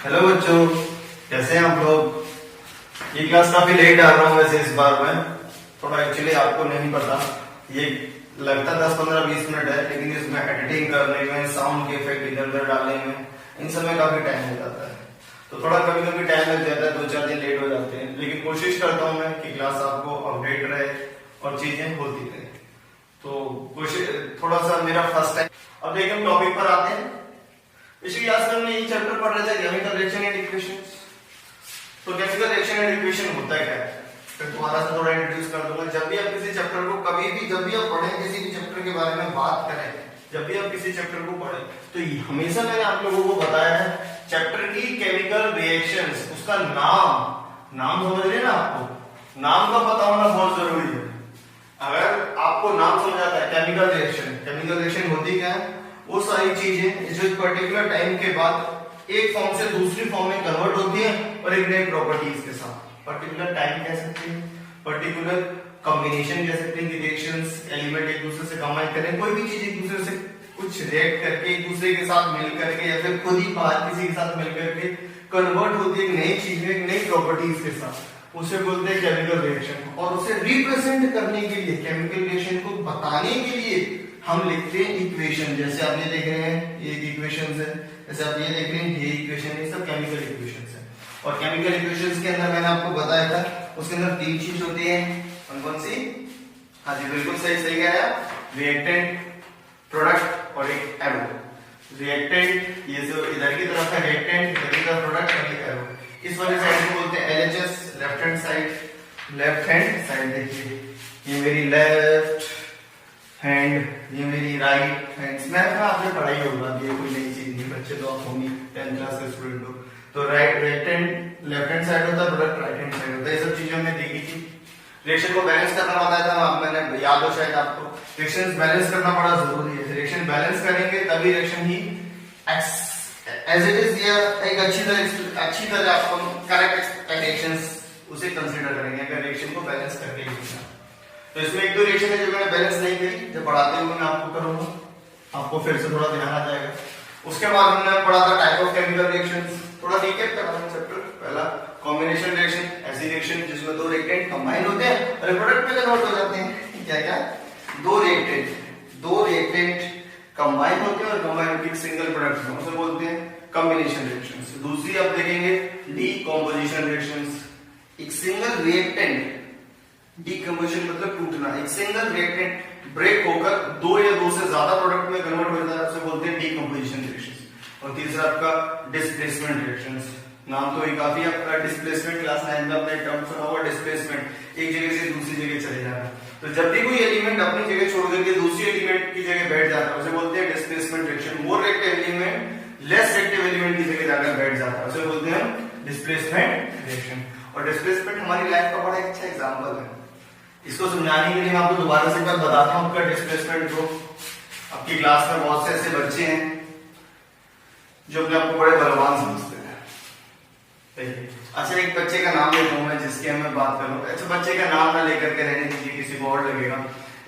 Hello बच्चों, कैसे हैं आप लोग। ये क्लास काफी लेट आ रहा हूँ वैसे इस बार मैं थोड़ा, एक्चुअली आपको नहीं पता, ये लगता 10-15-20 मिनट है, लेकिन इसमें एडिटिंग करने में, साउंड के इफेक्ट इधर उधर डालने में, इन सब में काफी टाइम हो जाता है। तो थोड़ा कभी कभी टाइम लग जाता है, 2-4 दिन लेट हो जाते हैं, लेकिन कोशिश करता हूँ मैं कि क्लास आपको अपडेट रहे और चीजें होती रहे। तो कोशिश, थोड़ा सा मेरा फर्स्ट टाइम। अब देखिए हम टॉपिक पर आते हैं। पिछली क्लास में हमने ये चैप्टर पढ़ रहे थे केमिकल रिएक्शन एंड इक्वेशंस। तो केमिकल रिएक्शन एंड इक्वेशन होता है क्या है, फिर दोबारा से थोड़ा इंट्रोड्यूस कर दूंगा। जब भी आप किसी चैप्टर को, कभी भी जब भी आप पढ़ें, किसी भी चैप्टर के बारे में बात करें, जब भी आप किसी चैप्टर को पढ़ें, तो हमेशा मैंने आप लोगों को बताया है चैप्टर की केमिकल रिएक्शंस, उसका नाम समझ रहे ना, आपको नाम का पता होना बहुत जरूरी है। अगर आपको नाम समझ आता है केमिकल रिएक्शन होती क्या है, वो सारी चीजें जो एक पर्टिकुलर टाइम के बाद एक फॉर्म से दूसरी फॉर्म में कन्वर्ट होती है और एक नई प्रॉपर्टीज के साथ। पर्टिकुलर टाइम कह सकते हैं, पर्टिकुलर कॉम्बिनेशन कह सकते हैं कि रिएक्शंस, एलिमेंट एक दूसरे से कंबाइन करें, कोई भी चीज एक दूसरे से कुछ रिएक्ट करके एक दूसरे के साथ मिल करके या फिर खुद ही बाहर किसी के साथ मिल करके कन्वर्ट होती है एक नई चीज में, एक नई प्रॉपर्टीज के साथ, उसे बोलते हैं केमिकल रिएक्शन। और उसे रिप्रेजेंट करने के लिए, केमिकल रिएक्शन को बताने के लिए हम लिखते हैं इक्वेशन। जैसे आप ये देख रहे हैं, ये एक इक्वेशन है, जैसे आप ये देख रहे हैं, ये इक्वेशन है, सब केमिकल इक्वेशंस है। और केमिकल इक्वेशंस के अंदर मैंने आपको बताया था, उसके अंदर 3 चीज होती है। कौन सी? हाँ जी, बिल्कुल सही कह रहे हैं, रिएक्टेंट, प्रोडक्ट और एक एरो। रिएक्टेंट ये जो इधर की तरफ है रिएक्टेंट, इधर की तरफ प्रोडक्ट और एक एरो। इस वाले साइड को बोलते हैं एलएचएस, लेफ्ट हैंड साइड। देखिए ये मेरी लेफ्ट हैंड, ये मेरी राइट हैंड। मैं आपने पढ़ाई होगा, ये कोई नई चीज नहीं, बच्चे तो आप होंगे 10th क्लास के स्टूडेंट हो। तो लेफ्ट हैंड साइड होता है, प्रोडक्ट राइट हैंड साइड होता है। ये सब चीजें हमने देखी थी। रिएक्शन को बैलेंस करना बताया था मैंने, याद हो शायद आपको। रिएक्शन बैलेंस करना बड़ा जरूरी है। रिएक्शन बैलेंस करेंगे तभी रिएक्शन ही एज इट इज या एक अच्छी तरह आपको करेक्ट रिएक्शंस उसे कंसीडर करेंगे अगर रिएक्शन को बैलेंस करके लिखना। तो इसमें एक दो रिएक्शन है जो मैंने बैलेंस नहीं करी, जब पढ़ाते हुए मैं आपको करूंगा, आपको फिर से थोड़ा ध्यान आ जाएगा। उसके बाद हमने पढ़ा था टाइप ऑफ केमिकल रिएक्शंस, थोड़ा रिकैप करा था चैप्टर। पहला कॉम्बिनेशन रिएक्शन, ऐसी रिएक्शन जिसमें 2 रिएक्टेंट कंबाइन होते हैं और प्रोडक्ट में कन्वर्ट हो जाते हैं। क्या 2 रिएक्टेंट कंबाइन होते हैं और कंबाइन होकर सिंगल प्रोडक्ट में, उसे बोलते हैं कॉम्बिनेशन रिएक्शंस। दूसरी आप देखेंगे डीकंपोजिशन रिएक्शंस। एक सिंगल रिएक्टेंट, डीकंपोजिशन मतलब टूटना, एक सिंगल रिएक्टेंट ब्रेक होकर 2 या 2 से ज्यादा प्रोडक्ट में कन्वर्ट हो जाता है, उसे बोलते हैं डीकंपोजिशन रिएक्शंस। और तीसरा आपका डिस्प्लेसमेंट रिएक्शंस। नाम तो ही काफी आपका डिस्प्लेसमेंट, क्लास 9 में आपने टर्म सुना होगा डिस्प्लेसमेंट, एक जगह से दूसरी जगह चले जाना। तो जब भी कोई एलिमेंट अपनी जगह छोड़ करके दूसरी एलिमेंट की जगह बैठ जाता है, उसे बोलते हैं displacement reaction. More reactive element less reactive element की जगह जाकर बैठ जाता है, उसे बोलते हैं डिस्प्लेसमेंट रिएक्शन। और डिस्प्लेसमेंट हमारी लाइफ का बड़ा अच्छा एग्जांपल है। इसको समझाने के लिए मैं आपको दोबारा से एक बार बताता हूं आपका डिस्प्लेसमेंट को। आपकी क्लास में बहुत से ऐसे बच्चे हैं जो अपने आपको बड़े बलवान समझते हैं। अच्छा, एक बच्चे का नाम लेता हूं मैं जिसकी मैं बात करूं। अच्छा, बच्चे का नाम ना लेकर के रहने दीजिए, किसी को और लगेगा।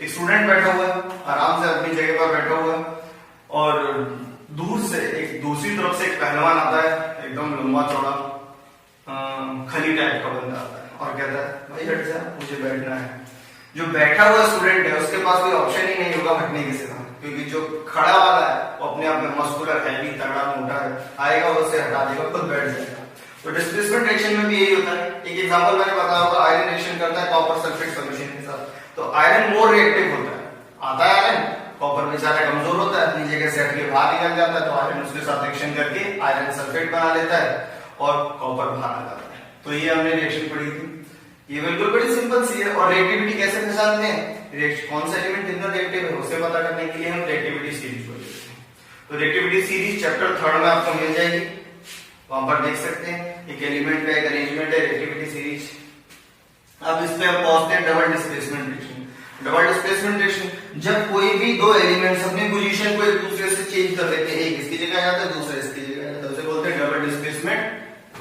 एक स्टूडेंट बैठा हुआ है, आराम से अपनी जगह पर बैठा हुआ है, और दूर से एक दूसरी तरफ से एक पहलवान आता है, एकदम लंबा चौड़ा खली टाइप का बंदा आता है और कहता है भाई हट जा, मुझे बैठना है। जो बैठा हुआ स्टूडेंट है उसके पास कोई ऑप्शन ही नहीं होगा हटने के सिवा, क्योंकि जो खड़ा वाला है वो अपने आप में मस्कुलर, हैवी, तगड़ा, मोटा है, आएगा उसे हटा देगा, खुद बैठ जाएगा। तो डिस्प्लेसमेंट रिएक्शन में भी यही होता है। एक एग्जांपल मैंने बताया होगा, आयरन रिएक्शन करता है कॉपर सल्फेट सॉल्यूशन के साथ, तो आयरन मोर रिएक्टिव होता है, आता है आयरन, कॉपर बेचारा कमजोर होता है, अपनी जगह से हट के बाहर निकल जाता है, तो आयरन उसके साथ रिएक्शन करके आयरन सल्फेट बना लेता है और कॉपर बाहर आ जाता है। तो ये हमने रिएक्शन पढ़ी थी, ये बिल्कुल बड़ी सिंपल सी है। और रिएक्टिविटी कैसे पहचानते हैं, कौन सा एलिमेंट कितना रिएक्टिव है उसे पता करने के लिए हम रिएक्टिविटी सीरीज को लेते हैं। तो रिएक्टिविटी सीरीज चैप्टर 3 में आपको मिल जाएगी, वहां पर देख सकते हैं। एक एलिमेंट का एक अरेंजमेंट है, रिएक्टिविटी सीरीज। अब इस पे हम पहुंचते हैं double displacement reaction. Double displacement reaction जब कोई भी 2 एलिमेंट्स अपनी पोजीशन को एक दूसरे से चेंज कर देते हैं, एक इसकी जगह आ जाता है, दूसरा इसकी जगह आ जाता है, उसे बोलते हैं डबल डिस्प्लेसमेंट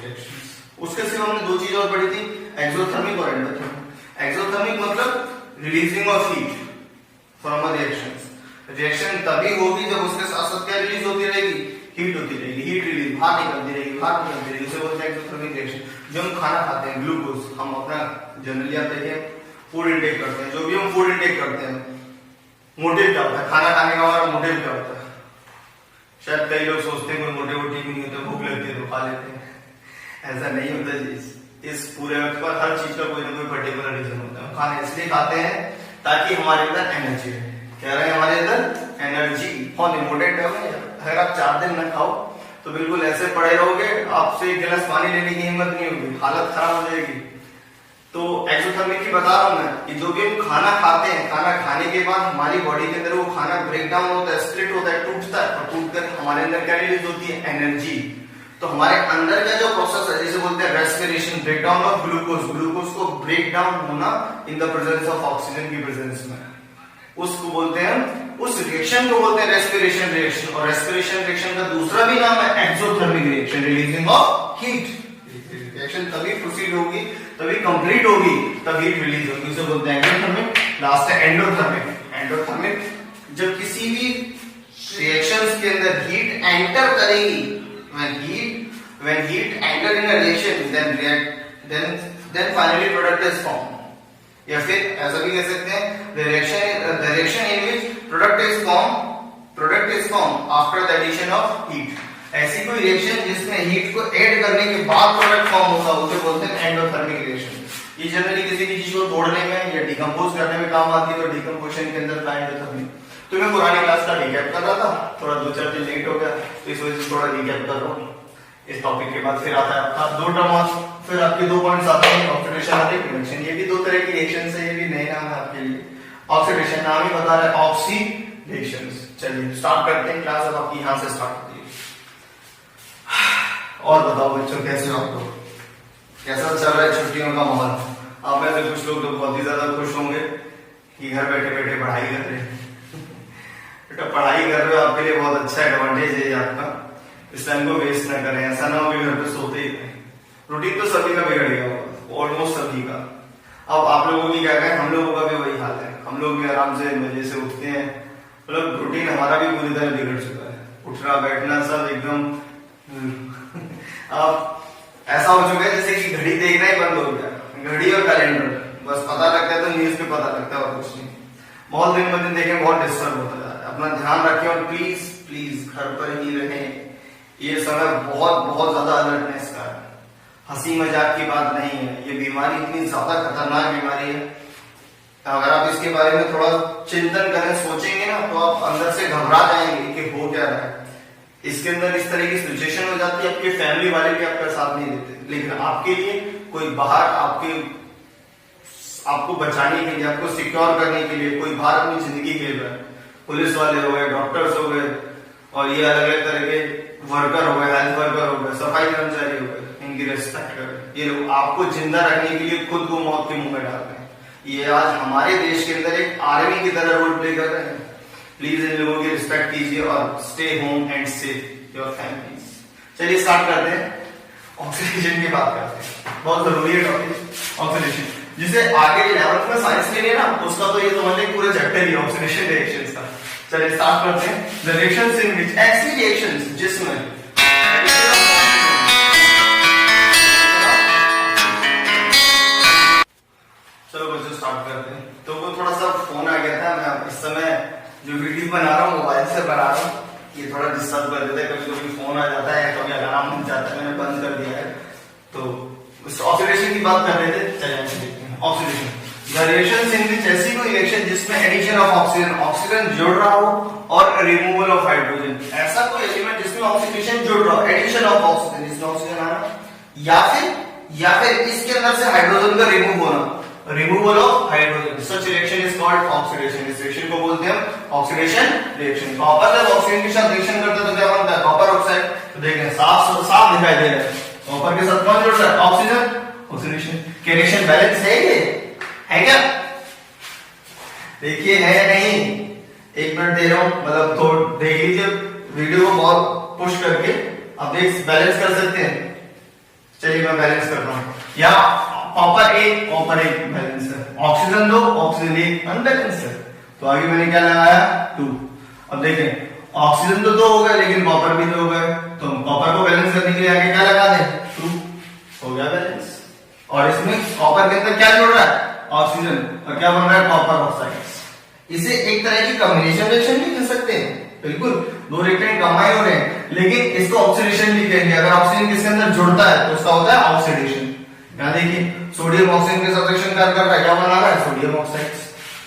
रिएक्शन। उसके सिवा हमने 2 चीज और पढ़ी थी, एक्सोथर्मिक और एंडोथर्मिक। एक्सोथर्मिक मतलब releasing of heat from a reaction. Reaction तभी होगी जब उसके साथ साथ क्या रिलीज होती रहेगी, हीट होती रहेगी, हीट रिलीज बाहर निकलती रहेगी, बाहर निकलती खाना खाते हैं, ग्लूकोज, हम अपना जनरली आप देखें फूड इंटेक करते हैं, जो भी हम फूड इंटेक करते हैं, मोटिव क्या होता है? खाना खाने का हमारा मोटिव क्या होता है? शायद कई लोग सोचते हैं कोई मोटिव भी नहीं होता, भूख लगती है तो खा लेते हैं। ऐसा नहीं होता जी। इस पूरे वक्त पर हर चीज का कोई ना कोई पर्टिकुलर रीजन होता है। हम खाना इसलिए खाते हैं ताकि हमारे अंदर एनर्जी है। कह रहे हैं हमारे अंदर एनर्जी बहुत इंपोर्टेंट है। अगर आप 4 दिन न खाओ तो बिल्कुल ऐसे पड़े रहोगे, आपसे एक गिलास पानी लेने की हिम्मत नहीं होगी, हालत खराब हो जाएगी। तो एक्सोथर्मिक की बता रहा हूं मैं कि जो भी हम खाना खाते हैं, खाना खाने के बाद हमारी बॉडी के अंदर वो खाना ब्रेक डाउन होता है, स्प्लिट होता है, टूटता है, और टूटकर हमारे अंदर क्या रिलीज होती है? एनर्जी। तो हमारे अंदर का जो प्रोसेस है, जिसे बोलते हैं respiration, breakdown of glucose, glucose को ब्रेक डाउन होना in the presence of oxygen की प्रेजेंस में, उसको बोलते हैं, उस रिएक्शन को बोलते हैं रेस्पिरेशन रिएक्शन। और रेस्पिरेशन रिएक्शन का दूसरा भी नाम है exothermic reaction, releasing of heat. Reaction तभी प्रोसीड होगी, तभी कंप्लीट होगी, तब हीट रिलीज होगी, उसे बोलते हैं एक्सोथर्मिक। लास्ट है एंडोथर्मिक। एंडोथर्मिक जब किसी भी रिएक्शंस के अंदर हीट एंटर करेगी, when heat enter in a reaction, then finally product is formed. या फिर ऐसा भी कह सकते हैं the reaction in which product is formed after the addition of heat. ऐसी कोई रिएक्शन जिसमें हीट को ऐड करने के बाद प्रोडक्ट फॉर्म होगा, उसे बोलते हैं एंडोथर्मिक रिएक्शन। ये जनरली किसी भी चीज को तोड़ने में या डिकम्पोज करने में काम आती है, और डिकम्पोजिशन के अंदर था एंडोथर्मिक। तो मैं पुरानी क्लास का रिकैप कर रहा था, थोड़ा 2-4 दिन लेट हो गया, तो इस वजह से थोड़ा रिकैप कर रहा हूँ। इस टॉपिक के बाद फिर आता है आपका 2 टर्म्स, फिर आपके 2 पॉइंट्स आते हैं, ऑक्सीडेशन और रिडक्शन। ये भी 2 तरह की रिएक्शंस है, ये भी नए नाम है आपके लिए। ऑक्सीडेशन नाम ही बता रहा है, ऑक्सीडेशंस। चलिए स्टार्ट करते हैं क्लास, अब आपकी यहां से स्टार्ट होती है। और बताओ बच्चों, कैसे हो आप लोग? कैसा चल रहा है छुट्टियों का माहौल? आप में से कुछ लोग तो बहुत ही ज्यादा खुश होंगे कि घर बैठे बैठे पढ़ाई कर रहे हैं। बेटा पढ़ाई कर रहे हो, आपके लिए बहुत अच्छा एडवांटेज है आपका, इस टाइम को वेस्ट ना करें। ऐसा ना हो कि घर पे सोते ही रहें। रूटीन तो सभी का बिगड़ गया होगा, ऑलमोस्ट सभी का। अब आप लोगों की क्या कहें, हम लोगों का भी वही हाल है। हम लोग भी आराम से मजे से उठते हैं, मतलब रूटीन हमारा भी पूरी तरह बिगड़ चुका है, उठना बैठना सब एकदम। अब ऐसा हो चुका है जैसे कि घड़ी देखना ही बंद हो गया, घड़ी और कैलेंडर बस पता लगता है तो न्यूज पे पता लगता है और कुछ नहीं। बहुत दिन ब दिन देखें बहुत डिस्टर्ब होता जा रहा है। अपना ध्यान रखें और प्लीज प्लीज घर पर ही रहें। ये समय बहुत बहुत ज्यादा अलर्टनेस का है, हंसी मजाक की बात नहीं है। ये बीमारी इतनी ज्यादा खतरनाक बीमारी है, अगर आप इसके बारे में थोड़ा चिंतन करें, सोचेंगे ना, तो आप अंदर से घबरा जाएंगे कि हो क्या रहा है। इसके अंदर इस तरह की सिचुएशन हो जाती है, आपके फैमिली वाले भी आपका साथ नहीं देते, लेकिन आपके लिए कोई बाहर आपको बचाने के लिए, आपको सिक्योर करने के लिए कोई बाहर अपनी जिंदगी खेल रहा है। पुलिस वाले हो गए, डॉक्टर्स हो गए, और ये अलग अलग तरह के वर्कर हो गए, हेल्थ वर्कर हो गए, सफाई कर्मचारी हो गए, इनकी रेस्पेक्ट करें। ये लोग आपको जिंदा रखने के लिए खुद को मौत के मुंह में डालते हैं। ये आज हमारे देश के अंदर एक आर्मी की तरह रोल प्ले कर रहे हैं। प्लीज इन लोगों की रिस्पेक्ट कीजिए और stay home and save your families. चलिए स्टार्ट करते हैं, ऑक्सीडेशन की बात करते हैं। बहुत जरूरी है टॉपिक ऑक्सीडेशन, जिसे आगे 11th में साइंस लेनी है ना, उसका तो ये समझ लें पूरे चैप्टर ही ऑक्सीडेशन रिएक्शंस का। चलिए स्टार्ट करते हैं। द रिएक्शंस इन विच, ऐसी रिएक्शंस जिसमें चलो बच्चों स्टार्ट करते हैं। तो वो थोड़ा सा फोन आ गया था, मैं इस समय जो वीडियो बना रहा हूँ मोबाइल से बना रहा हूँ, ये थोड़ा डिस्टर्ब कर देता है, कभी कभी फोन आ जाता है, कभी अलार्म बन जाता है, मैंने बंद कर दिया है। तो ऑक्सीडेशन की बात कर रहे थे, चलिए देखते हैं ऑक्सीडेशन। द रिएक्शंस इन विच, ऐसी कोई रिएक्शन जिसमें एडिशन ऑफ ऑक्सीजन, ऑक्सीजन जुड़ रहा हो, और रिमूवल ऑफ हाइड्रोजन। ऐसा कोई एलिमेंट जिसमें ऑक्सीडेशन जुड़ रहा हो, एडिशन ऑफ ऑक्सीजन, जिसमें ऑक्सीजन आ रहा, या फिर इसके अंदर से हाइड्रोजन का रिमूव होना, removal of hydrogen. Such reaction is called oxidation. इस रिएक्शन को बोलते हैं ऑक्सीडेशन रिएक्शन। कॉपर जब ऑक्सीजन के साथ रिएक्शन करता है तो क्या बनता है? Copper oxide. तो देखें साफ साफ दिखाई दे रहा है, कॉपर के साथ कौन जुड़ रहा है? ऑक्सीजन। ऑक्सीडेशन के रिएक्शन बैलेंस है, ये है क्या? देखिए है या नहीं? 1 मिनट दे रहा हूं, मतलब तो देख लीजिए वीडियो को बहुत पुश करके, आप देख बैलेंस कर सकते हैं। चलिए मैं बैलेंस करता हूं। या कॉपर एक बैलेंस है, ऑक्सीजन 2, ऑक्सीजन 1 अनबैलेंस है। तो आगे मैंने क्या लगाया? 2। अब देखें ऑक्सीजन तो 2 हो गए, लेकिन कॉपर भी 2 हो गए, तो कॉपर को बैलेंस करने के लिए आगे क्या लगा दें? 2 हो गया बैलेंस। और इसमें कॉपर के अंदर क्या जुड़ रहा है, ऑक्सीजन, और क्या बन रहा है, कॉपर ऑक्साइड। इसे एक तरह की कॉम्बिनेशन रिएक्शन भी कह सकते हैं, बिल्कुल, दो रिएक्टेंट कंबाइन हो रहे हैं, लेकिन इसको ऑक्सीडेशन भी कहेंगे। अगर ऑक्सीजन किसके अंदर जुड़ता है तो उसका होता है ऑक्सीडेशन। यहाँ देखिए सोडियम ऑक्सीजन के साथ रिएक्शन कर रहा है, क्या बना रहा है, सोडियम ऑक्साइड।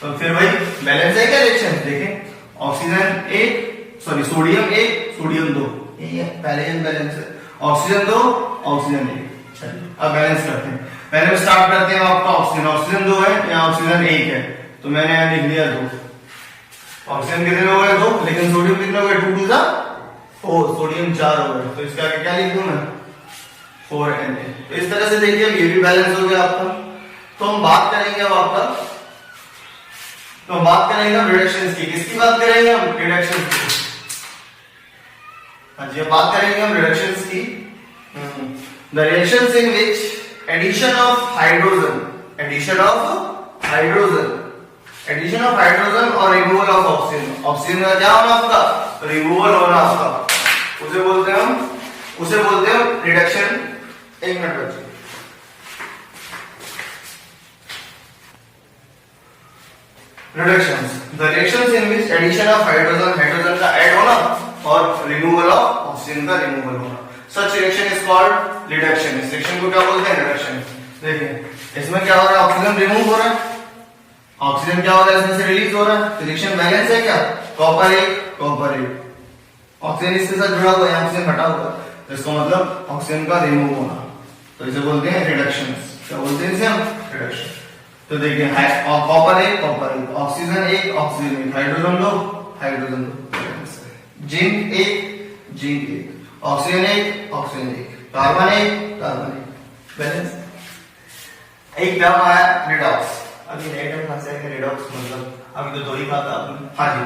तो फिर वही बैलेंस है क्या रिएक्शन, देखें ऑक्सीजन एक, सॉरी सोडियम एक, सोडियम दो, ये पहले बैलेंस है, ऑक्सीजन दो, ऑक्सीजन एक। चलिए अब बैलेंस करते हैं। पहले स्टार्ट करते हैं आपका ऑक्सीजन, ऑक्सीजन दो है या ऑक्सीजन एक है, तो मैंने यहाँ लिख दिया दो। ऑक्सीजन कितने हो गए, दो, लेकिन सोडियम कितने हो गए, 2 2 4, सोडियम 4 हो गए, तो इसका आगे क्या लिख दूं मैं, 4Na। तो इस तरह से देखिए ये भी बैलेंस हो गया आपका। तो हम बात करेंगे अब आपका, तो हम बात करेंगे हम रिडक्शंस की। किसकी बात करेंगे हम, रिडक्शंस की। हाँ जी, बात करेंगे हम रिडक्शंस की। The reactions in which edition of hydrogen और रिमूवल ऑफ ऑक्सीजन, ऑक्सीजन का क्या होना आपका, रिमूवल होना आपका, उसे बोलते हैं हम रिडक्शन। एक मिनट बच्चे, reductions, the reactions in which edition of hydrogen का ऐड होना और रिमूवल ऑफ ऑक्सीजन का रिमूवल होना, such reaction is called reduction. इस रिएक्शन को क्या बोलते हैं, रिडक्शन। देखिए इसमें क्या हो रहा है, ऑक्सीजन रिमूव हो रहा है, ऑक्सीजन क्या हो रहा है, इसमें से रिलीज हो रहा है, तो रिएक्शन बैलेंस है क्या, कॉपर एक, ऑक्सीजन इसके साथ जुड़ा हुआ है, ऑक्सीजन हटा हुआ है, तो इसका मतलब ऑक्सीजन का रिमूव होना, तो इसे बोलते हैं रिडक्शन। क्या बोलते हैं इसे हम, रिडक्शन। तो देखिए कॉपर एक, ऑक्सीजन एक, हाइड्रोजन दो, जिंक एक, ऑक्सीजन एक, कार्बन एक, बैलेंस। एक टर्म आया रिडॉक्स, अभी नए टर्म कहां से आएगा, रिडॉक्स मतलब अभी तो दो ही बात आपने। हाँ जी,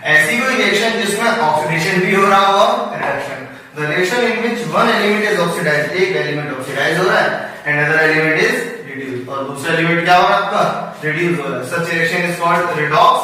ऐसी कोई रिएक्शन जिसमें ऑक्सीडेशन भी हो रहा हो, reduction. The reaction in which one element is oxidised, एक एलिमेंट ऑक्सीडाइज हो रहा है, and other element is reduce, और दूसरा एलिमेंट क्या हो रहा है आपका, रिड्यूस हो रहा है, such reaction is called redox